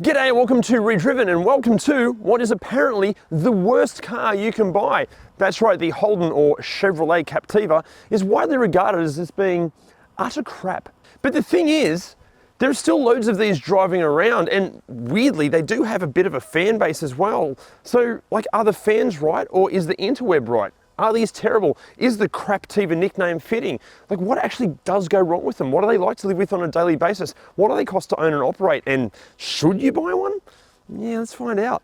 G'day and welcome to ReDriven, and welcome to what is apparently the worst car you can buy. That's right, the Holden or Chevrolet Captiva is widely regarded as this being utter crap. But the thing is, there are still loads of these driving around, and weirdly, they do have a bit of a fan base as well. So, like, are the fans right, or is the interweb right? Are these terrible? Is the Captiva nickname fitting? Like, what actually does go wrong with them? What do they like to live with on a daily basis? What do they cost to own and operate? And should you buy one? Yeah, let's find out.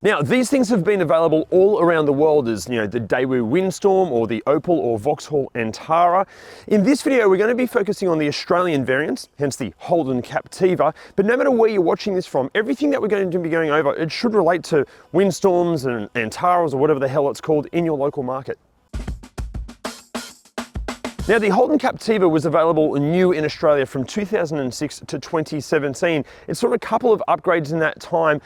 Now, these things have been available all around the world as, the Daewoo Windstorm or the Opel or Vauxhall Antara. In this video, we're going to be focusing on the Australian variants, hence the Holden Captiva. But no matter where you're watching this from, everything that we're going to be going over, it should relate to Windstorms and Antaras or whatever the hell it's called in your local market. Now, the Holden Captiva was available new in Australia from 2006 to 2017. It saw a couple of upgrades in that time.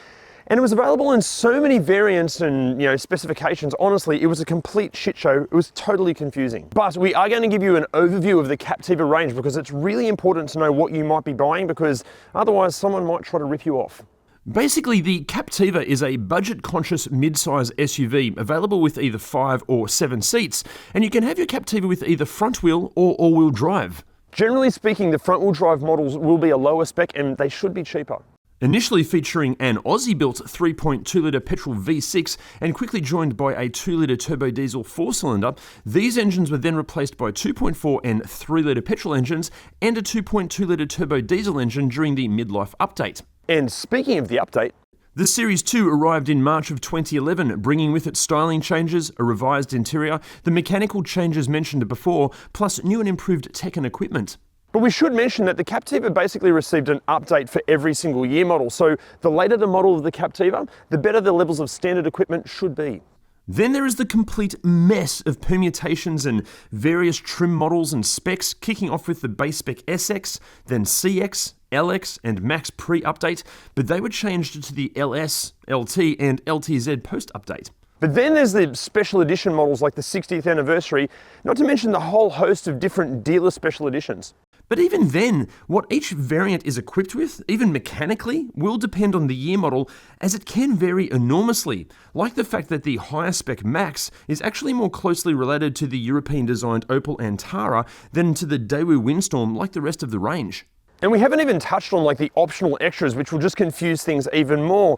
And it was available in so many variants and specifications. Honestly, it was a complete shit show. It was totally confusing. But we are going to give you an overview of the Captiva range because it's really important to know what you might be buying, because otherwise someone might try to rip you off. Basically, the Captiva is a budget-conscious mid-size SUV available with either 5 or 7 seats, and you can have your Captiva with either front-wheel or all-wheel drive. Generally speaking, the front-wheel drive models will be a lower spec and they should be cheaper. Initially featuring an Aussie-built 3.2-litre petrol V6 and quickly joined by a 2-litre turbo diesel 4-cylinder, these engines were then replaced by 2.4 and 3-litre petrol engines and a 2.2-litre turbo diesel engine during the midlife update. And speaking of the update, the Series 2 arrived in March of 2011, bringing with it styling changes, a revised interior, the mechanical changes mentioned before, plus new and improved tech and equipment. But we should mention that the Captiva basically received an update for every single year model. So the later the model of the Captiva, the better the levels of standard equipment should be. Then there is the complete mess of permutations and various trim models and specs, kicking off with the base spec SX, then CX, LX and Max pre-update, but they were changed to the LS, LT and LTZ post-update. But then there's the special edition models like the 60th anniversary, not to mention the whole host of different dealer special editions. But even then, what each variant is equipped with, even mechanically, will depend on the year model, as it can vary enormously, like the fact that the higher spec Max is actually more closely related to the European-designed Opel Antara than to the Daewoo Windstorm like the rest of the range. And we haven't even touched on the optional extras, which will just confuse things even more.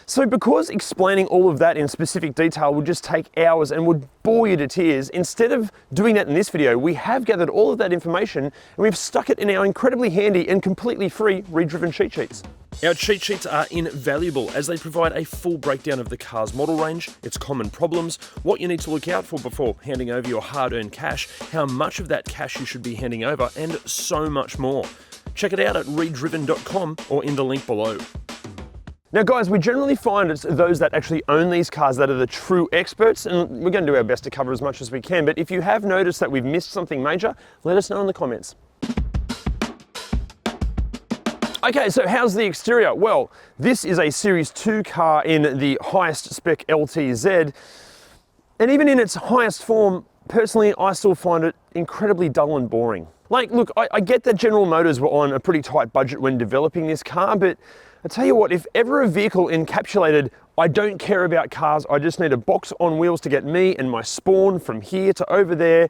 So because explaining all of that in specific detail would just take hours and would bore you to tears, instead of doing that in this video, we have gathered all of that information and we've stuck it in our incredibly handy and completely free ReDriven cheat sheets. Our cheat sheets are invaluable as they provide a full breakdown of the car's model range, its common problems, what you need to look out for before handing over your hard-earned cash, how much of that cash you should be handing over, and so much more. Check it out at redriven.com or in the link below. Now guys, we generally find it's those that actually own these cars that are the true experts, and we're going to do our best to cover as much as we can, but if you have noticed that we've missed something major, let us know in the comments. Okay, so how's the exterior? Well, this is a Series 2 car in the highest spec LTZ, and even in its highest form, personally, I still find it incredibly dull and boring. Look, I get that General Motors were on a pretty tight budget when developing this car, but I tell you what, if ever a vehicle encapsulated, I don't care about cars, I just need a box on wheels to get me and my spawn from here to over there,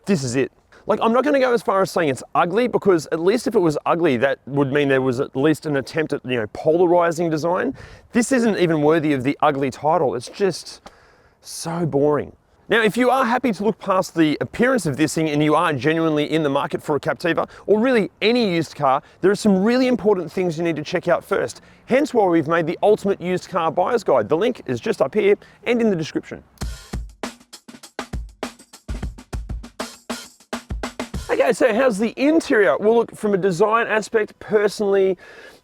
this is it. I'm not going to go as far as saying it's ugly, because at least if it was ugly, that would mean there was at least an attempt at, polarizing design. This isn't even worthy of the ugly title, it's just so boring. Now, if you are happy to look past the appearance of this thing and you are genuinely in the market for a Captiva, or really any used car, there are some really important things you need to check out first. Hence why we've made the ultimate used car buyer's guide. The link is just up here and in the description. Okay, so how's the interior? Well, look, from a design aspect, personally,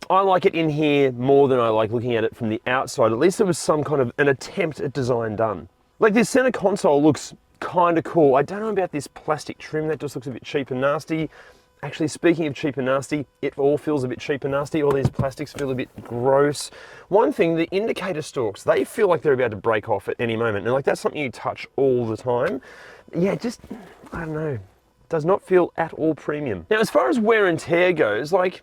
I like it in here more than I like looking at it from the outside. At least there was some kind of an attempt at design done. This center console looks kind of cool. I don't know about this plastic trim, that just looks a bit cheap and nasty. Actually, speaking of cheap and nasty, it all feels a bit cheap and nasty. All these plastics feel a bit gross. One thing, the indicator stalks, they feel like they're about to break off at any moment. And that's something you touch all the time. Yeah, I don't know. Does not feel at all premium. Now, as far as wear and tear goes, like,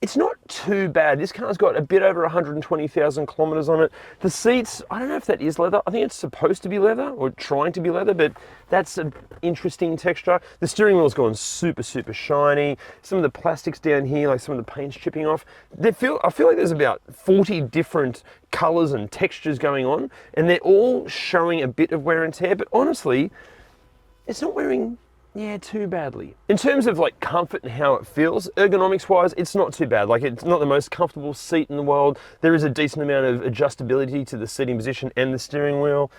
it's not too bad. This car's got a bit over 120,000 kilometers on it. The seats, I don't know if that is leather. I think it's supposed to be leather or trying to be leather, but that's an interesting texture. The steering wheel's gone super, super shiny. Some of the plastics down here, like some of the paint's chipping off. I feel like there's about 40 different colors and textures going on, and they're all showing a bit of wear and tear, but honestly, it's not wearing too badly. In terms of like comfort and how it feels, ergonomics wise, it's not too bad. Like, it's not the most comfortable seat in the world. There is a decent amount of adjustability to the seating position and the steering wheel.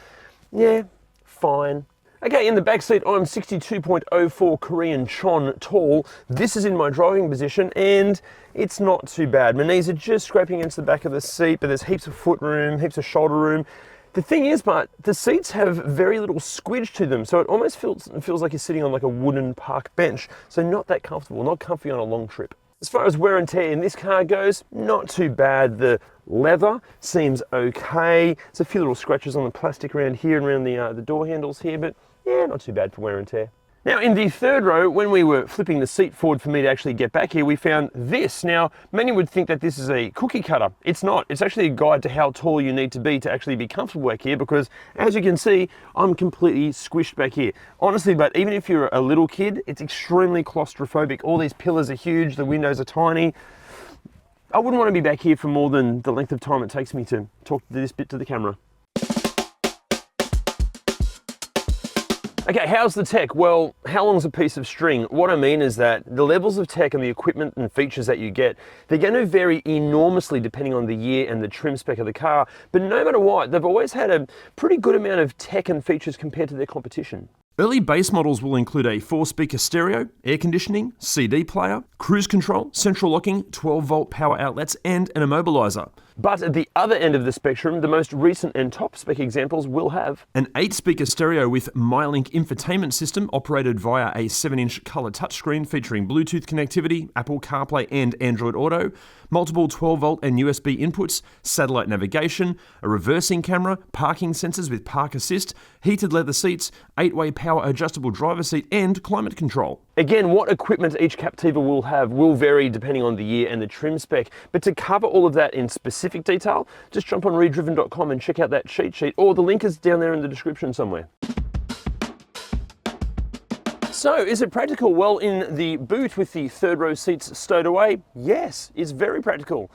Yeah, fine. Okay, in the back seat, I'm 62.04 Korean chon tall. This is in my driving position and it's not too bad. My knees are just scraping against the back of the seat, but there's heaps of foot room, heaps of shoulder room. The thing is, but the seats have very little squidge to them, so it almost feels like you're sitting on like a wooden park bench, so not that comfortable, not comfy on a long trip. As far as wear and tear in this car goes, not too bad. The leather seems okay. There's a few little scratches on the plastic around here and around the door handles here, but yeah, not too bad for wear and tear. Now, in the third row, when we were flipping the seat forward for me to actually get back here, we found this. Now, many would think that this is a cookie cutter. It's not. It's actually a guide to how tall you need to be actually be comfortable back here, because as you can see, I'm completely squished back here. Honestly, but even if you're a little kid, it's extremely claustrophobic. All these pillars are huge, the windows are tiny. I wouldn't want to be back here for more than the length of time it takes me to talk this bit to the camera. Okay, how's the tech? Well, how long's a piece of string? What I mean is that the levels of tech and the equipment and features that you get, they're going to vary enormously depending on the year and the trim spec of the car, but no matter what, they've always had a pretty good amount of tech and features compared to their competition. Early base models will include a 4-speaker stereo, air conditioning, CD player, cruise control, central locking, 12-volt power outlets, and an immobilizer. But at the other end of the spectrum, the most recent and top spec examples will have an 8-speaker stereo with MyLink infotainment system operated via a 7-inch color touchscreen featuring Bluetooth connectivity, Apple CarPlay and Android Auto, multiple 12-volt and USB inputs, satellite navigation, a reversing camera, parking sensors with park assist, heated leather seats, 8-way power adjustable driver seat, and climate control. Again, what equipment each Captiva will have will vary depending on the year and the trim spec, but to cover all of that in specific detail, just jump on ReDriven.com and check out that cheat sheet, or the link is down there in the description somewhere. So, is it practical? Well, in the boot with the third row seats stowed away, yes, it's very practical.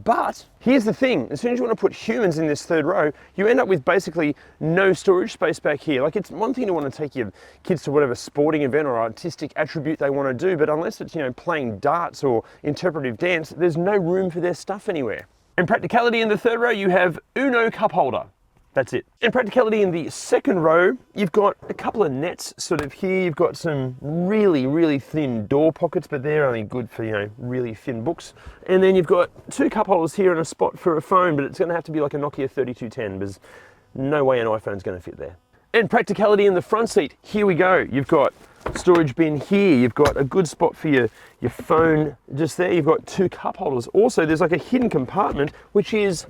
But here's the thing, as soon as you want to put humans in this third row, you end up with basically no storage space back here. Like, it's one thing to want to take your kids to whatever sporting event or artistic attribute they want to do, but unless it's, playing darts or interpretive dance, there's no room for their stuff anywhere. In practicality in the third row, you have Uno cup holder. That's it. In practicality in the second row, you've got a couple of nets sort of here. You've got some really, really thin door pockets, but they're only good for, really thin books. And then you've got 2 cup holders here and a spot for a phone, but it's going to have to be like a Nokia 3210 because no way an iPhone's going to fit there. And practicality in the front seat, here we go. You've got storage bin here. You've got a good spot for your phone just there. You've got 2 cup holders. Also, there's like a hidden compartment, which is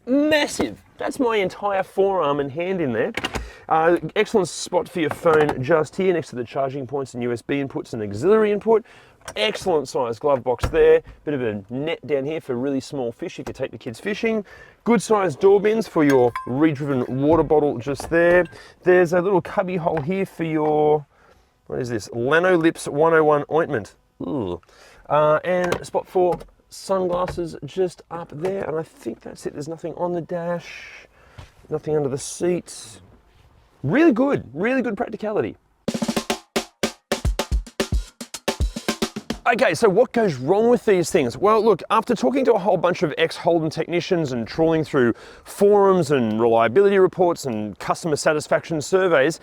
massive. That's my entire forearm and hand in there. Excellent spot for your phone just here next to the charging points and USB inputs and auxiliary input. Excellent size glove box there. Bit of a net down here for really small fish. You could take the kids fishing. Good sized door bins for your ReDriven water bottle just there. There's a little cubby hole here for your, what is this? Lanolips 101 ointment. Ooh. And a spot for sunglasses just up there, and I think that's it. There's nothing on the dash, nothing under the seats. Really good practicality. Okay, so what goes wrong with these things? Well, look, after talking to a whole bunch of ex-Holden technicians and trawling through forums and reliability reports and customer satisfaction surveys,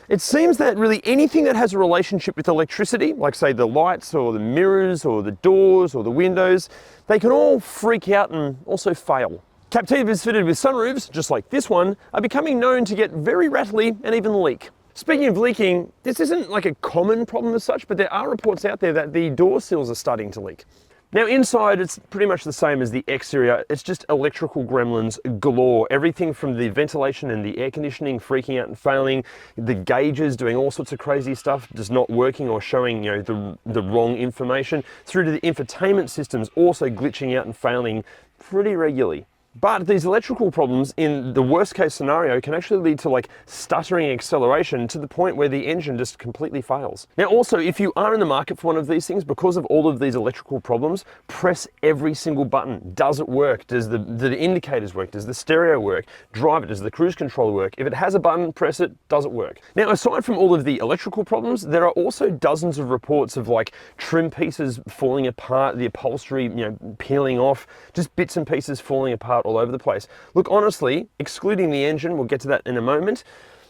it seems that really anything that has a relationship with electricity, like say the lights or the mirrors or the doors or the windows, they can all freak out and also fail. Captivas fitted with sunroofs, just like this one, are becoming known to get very rattly and even leak. Speaking of leaking, this isn't like a common problem as such, but there are reports out there that the door sills are starting to leak. Now inside, it's pretty much the same as the exterior. It's just electrical gremlins galore. Everything from the ventilation and the air conditioning freaking out and failing, the gauges doing all sorts of crazy stuff, just not working or showing, you know, the wrong information, through to the infotainment systems also glitching out and failing pretty regularly. But these electrical problems, in the worst case scenario, can actually lead to like stuttering acceleration to the point where the engine just completely fails. Now also, if you are in the market for one of these things, because of all of these electrical problems, press every single button. Does it work? Does the indicators work? Does the stereo work? Drive it. Does the cruise controller work? If it has a button, press it. Does it work? Now, aside from all of the electrical problems, there are also dozens of reports of like trim pieces falling apart, the upholstery, you know, peeling off, just bits and pieces falling apart all over the place. Look, honestly, excluding the engine, we'll get to that in a moment,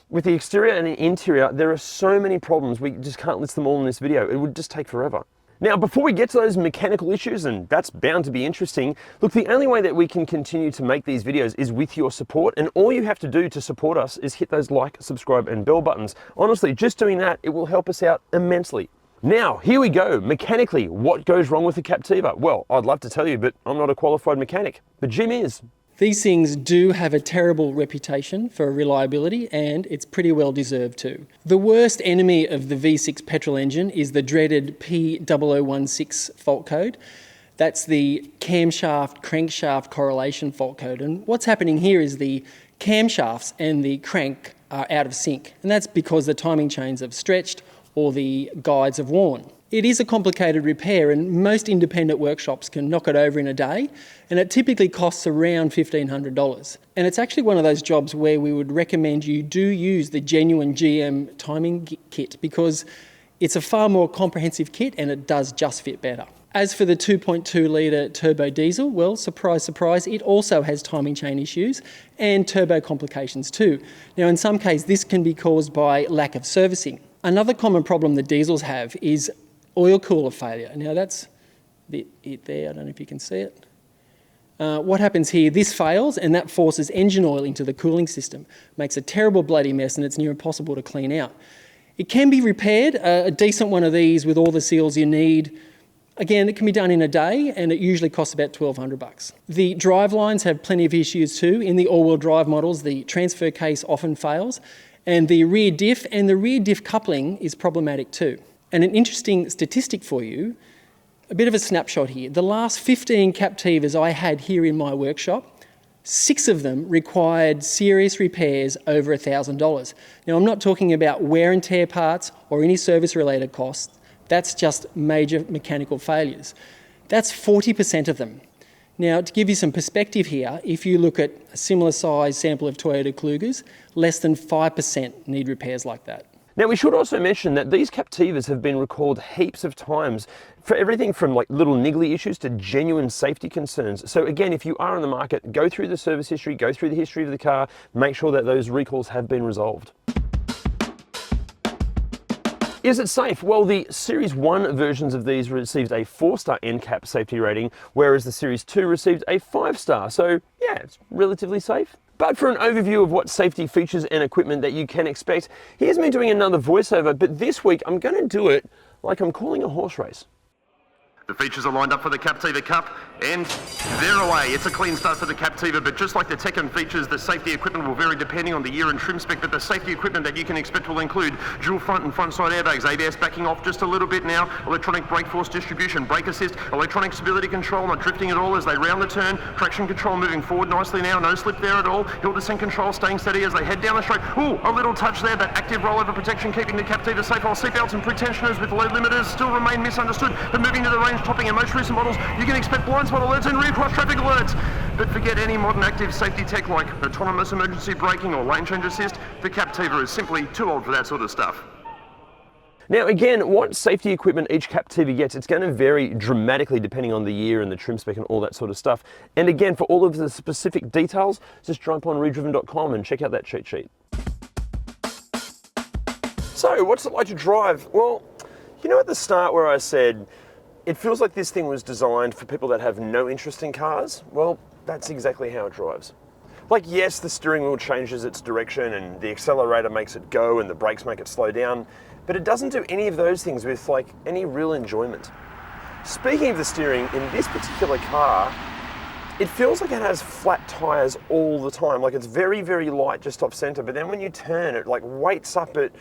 with the exterior and the interior, there are so many problems, we just can't list them all in this video. It would just take forever. Now, before we get to those mechanical issues, and that's bound to be interesting, look, the only way that we can continue to make these videos is with your support, and all you have to do to support us is hit those like, subscribe, and bell buttons. Honestly, just doing that, it will help us out immensely. Now, here we go. Mechanically, what goes wrong with the Captiva? Well, I'd love to tell you, but I'm not a qualified mechanic, but Jim is. These things do have a terrible reputation for reliability, and it's pretty well deserved too. The worst enemy of the V6 petrol engine is the dreaded P0016 fault code. That's the camshaft-crankshaft correlation fault code. And what's happening here is the camshafts and the crank are out of sync. And that's because the timing chains have stretched or the guides have worn. It is a complicated repair, and most independent workshops can knock it over in a day, and it typically costs around $1,500. And it's actually one of those jobs where we would recommend you do use the genuine GM timing kit, because it's a far more comprehensive kit and it does just fit better. As for the 2.2 litre turbo diesel, well, surprise, surprise, it also has timing chain issues and turbo complications too. Now, in some cases, this can be caused by lack of servicing. Another common problem the diesels have is oil cooler failure. Now that's it there, I don't know if you can see it. What happens here, this fails and that forces engine oil into the cooling system. Makes a terrible bloody mess and it's near impossible to clean out. It can be repaired, a decent one of these with all the seals you need. Again, it can be done in a day and it usually costs about $1,200. The drive lines have plenty of issues too. In the all-wheel drive models, the transfer case often fails, and the rear diff and the rear diff coupling is problematic too. And an interesting statistic for you, a bit of a snapshot here. The last 15 Captivas I had here in my workshop, 6 of them required serious repairs over $1,000. Now, I'm not talking about wear and tear parts or any service-related costs. That's just major mechanical failures. That's 40% of them. Now, to give you some perspective here, if you look at a similar size sample of Toyota Clugers, less than 5% need repairs like that. Now, we should also mention that these Captivas have been recalled heaps of times for everything from like little niggly issues to genuine safety concerns. So again, if you are in the market, go through the service history, go through the history of the car, make sure that those recalls have been resolved. Is it safe? Well, the Series 1 versions of these received a 4-star NCAP safety rating, whereas the Series 2 received a 5-star. So yeah, it's relatively safe. But for an overview of what safety features and equipment that you can expect, here's me doing another voiceover, but this week I'm going to do it like I'm calling a horse race. The features are lined up for the Captiva Cup, and they're away. It's a clean start for the Captiva, but just like the tech and features, the safety equipment will vary depending on the year and trim spec, but the safety equipment that you can expect will include dual front and front side airbags, ABS backing off just a little bit now, electronic brake force distribution, brake assist, electronic stability control, not drifting at all as they round the turn, traction control moving forward nicely now, no slip there at all, hill descent control staying steady as they head down the straight. Ooh, a little touch there, that active rollover protection keeping the Captiva safe, while seatbelts and pretensioners with load limiters still remain misunderstood, but moving to the range topping in most recent models, you can expect blind spot alerts and rear cross traffic alerts. But forget any modern active safety tech like autonomous emergency braking or lane change assist, the Captiva is simply too old for that sort of stuff. Now again, what safety equipment each Captiva gets, it's going to vary dramatically depending on the year and the trim spec and all that sort of stuff. And again, for all of the specific details, just jump on ReDriven.com and check out that cheat sheet. So, what's it like to drive? Well, you know at the start where I said, it feels like this thing was designed for people that have no interest in cars? Well, that's exactly how it drives. Like, yes, the steering wheel changes its direction and the accelerator makes it go and the brakes make it slow down, but it doesn't do any of those things with like any real enjoyment. Speaking of the steering, in this particular car, it feels like it has flat tires all the time. Like it's very, very light just off center, but then when you turn it, like weights up it,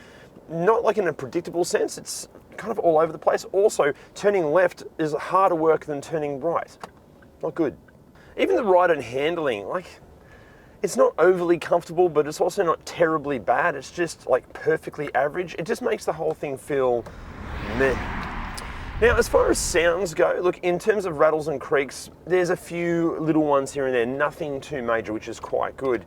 not like in a predictable sense, it's kind of all over the place. Also, turning left is harder work than turning right. Not good. Even the ride and handling, like, it's not overly comfortable, but it's also not terribly bad. It's just like perfectly average. It just makes the whole thing feel meh. Now, as far as sounds go, look, in terms of rattles and creaks, there's a few little ones here and there, nothing too major, which is quite good.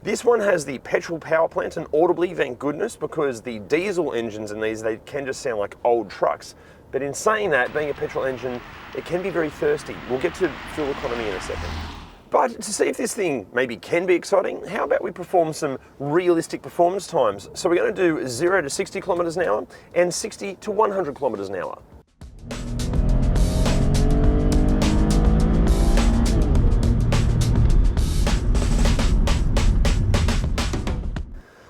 This one has the petrol power plant, and audibly, thank goodness, because the diesel engines in these, they can just sound like old trucks. But in saying that, being a petrol engine, it can be very thirsty. We'll get to fuel economy in a second. But to see if this thing maybe can be exciting, how about we perform some realistic performance times? So we're going to do 0 to 60 kilometers an hour and 60 to 100 kilometers an hour.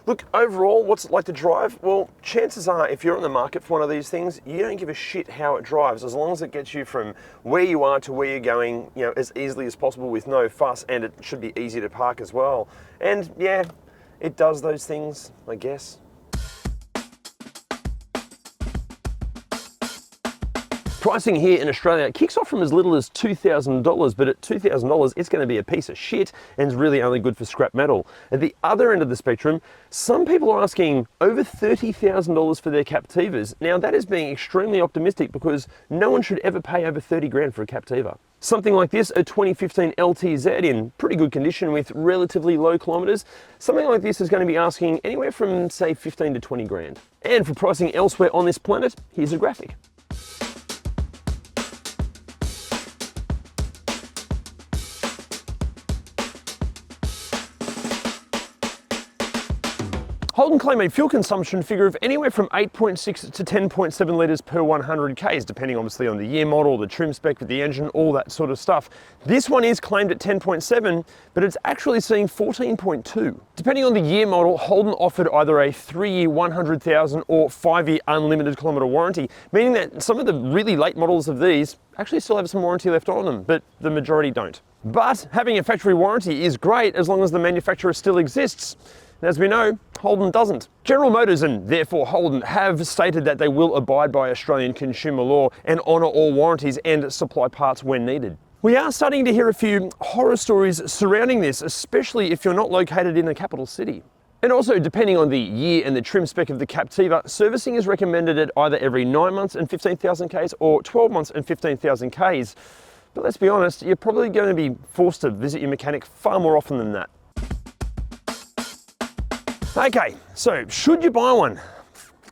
Look, overall, what's it like to drive? Well, chances are, if you're on the market for one of these things, you don't give a shit how it drives, as long as it gets you from where you are to where you're going, you know, as easily as possible with no fuss, and it should be easy to park as well. And yeah, it does those things, I guess. Pricing here in Australia kicks off from as little as $2,000, but at $2,000, it's going to be a piece of shit and is really only good for scrap metal. At the other end of the spectrum, some people are asking over $30,000 for their Captivas. Now, that is being extremely optimistic because no one should ever pay over 30 grand for a Captiva. Something like this, a 2015 LTZ in pretty good condition with relatively low kilometers, something like this is going to be asking anywhere from, say, 15 to 20 grand. And for pricing elsewhere on this planet, here's a graphic. Holden claim a fuel consumption figure of anywhere from 8.6 to 10.7 litres per 100 Ks, depending obviously on the year model, the trim spec with the engine, all that sort of stuff. This one is claimed at 10.7, but it's actually seeing 14.2. Depending on the year model, Holden offered either a 3-year 100,000 or 5-year unlimited kilometre warranty, meaning that some of the really late models of these actually still have some warranty left on them, but the majority don't. But having a factory warranty is great as long as the manufacturer still exists. And as we know, Holden doesn't. General Motors, and therefore Holden, have stated that they will abide by Australian consumer law and honour all warranties and supply parts when needed. We are starting to hear a few horror stories surrounding this, especially if you're not located in the capital city. And also, depending on the year and the trim spec of the Captiva, servicing is recommended at either every 9 months and 15,000 Ks or 12 months and 15,000 Ks. But let's be honest, you're probably going to be forced to visit your mechanic far more often than that. Okay, so should you buy one?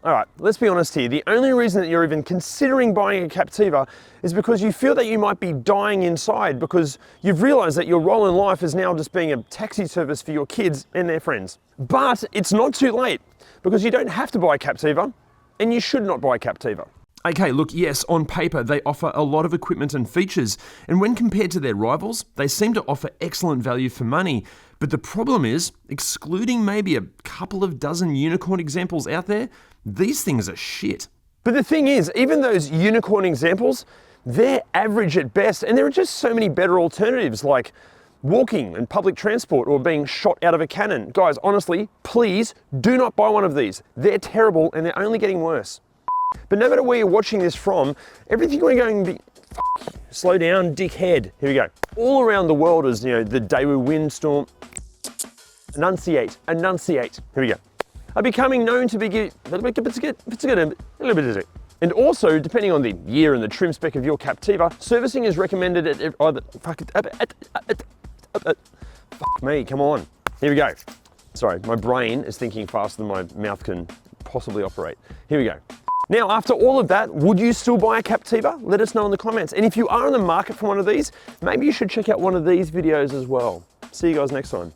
All right, let's be honest here. The only reason that you're even considering buying a Captiva is because you feel that you might be dying inside because you've realized that your role in life is now just being a taxi service for your kids and their friends. But it's not too late because you don't have to buy a Captiva and you should not buy a Captiva. Okay, look, yes, on paper, they offer a lot of equipment and features, and when compared to their rivals, they seem to offer excellent value for money. But the problem is, excluding maybe a couple of dozen unicorn examples out there, these things are shit. But the thing is, even those unicorn examples, they're average at best, and there are just so many better alternatives like walking and public transport or being shot out of a cannon. Guys, honestly, please do not buy one of these. They're terrible and they're only getting worse. But no matter where you're watching this from, everything we're going to be, slow down, dickhead. Here we go. All around the world is, you know, the Daewoo windstorm. Enunciate. Here we go. Are becoming known to be and also, depending on the year and the trim spec of your Captiva, servicing is recommended at either, fuck me, come on. Here we go. Sorry, my brain is thinking faster than my mouth can possibly operate. Here we go. Now, after all of that, would you still buy a Captiva? Let us know in the comments. And if you are in the market for one of these, maybe you should check out one of these videos as well. See you guys next time.